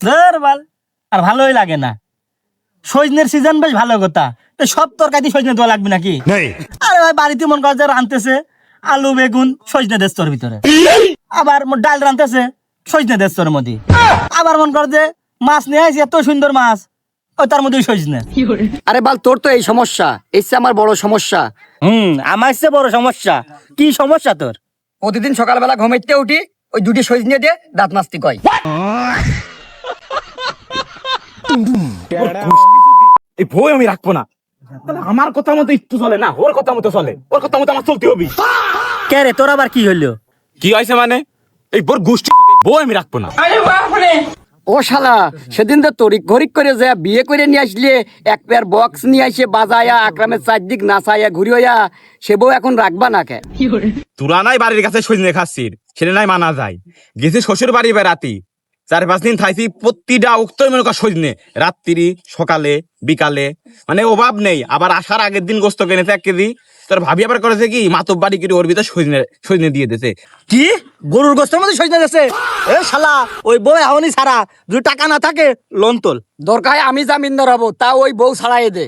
ধর বাল, আর ভালোই লাগে না। সজনের সিজন বেশ ভালো কথা, তো সব তরকারি সজনে দেওয়া লাগবে নাকি? আরে ভাই বাড়িতে মন করে যে রাঁধতেছে আলু বেগুন সজনে দেশ তোর ভিতরে, আবার ডাল রাঁধতেছে সজনে দেশ তোর মধ্যে, আবার মন করে যে মাছ নিয়ে আসি এত সুন্দর মাছ ওই তার মধ্যে সজনে। আরে বাল তোর তো এই সমস্যা, এসছে আমার বড় সমস্যা। আমার চেয়ে বড় সমস্যা। কি সমস্যা তোর? প্রতিদিন সকালবেলা ঘুমাইতে উঠি ওই দুটি সজনে দিয়ে দাঁত মাজতে কয়। এই বই আমি রাখবো না, তাহলে আমার কথা মতো একটু চলে না, ওর কথা মতো চলে, ওর কথা মতো আমার চলতে হবে। কে রে তোর আবার কি হইলো? কি হয়েছে মানে? এই বোর গোষ্ঠী বই আমি রাখবো না। ও শালা, সেদিন তো তরিক ঘরিক করে যা বিয়ে করে নিয়ে আসলে এক পেয়ার বক্স নিয়ে আসে বাজায়া আকরামের চারদিক নাচাইয়া ঘুরি হইয়া, সে বউ এখন রাখবা না কে? তোরা নাই বাড়ির কাছে সজনে খাচ্ছিস, সেটা নাই মানা যায়। গেছি শ্বশুর বাড়ি বেড়াতি, 4-5 দিন থাইছি, প্রতিটা উক্তই মনে কর সজনে, রাত্রি সকালে বিকালে, মানে অভাব নেই। আবার আসার আগের দিন গোস্ত কিনেছে 1 কেজি। তোর ভাবি আবার করেছে কি, মাতব বাড়ি করে ওর ভিতরে সজনে দিয়ে দিয়েছে। কি গরুর গোস্তের মধ্যে সজনে গেছে? এ শালা ওই বউ এখনই ছাড়া, যদি টাকা না থাকে লোন তোল। দরকার হয় আমি জামিন ধরাবো, তা ওই বউ ছাড়াই দে।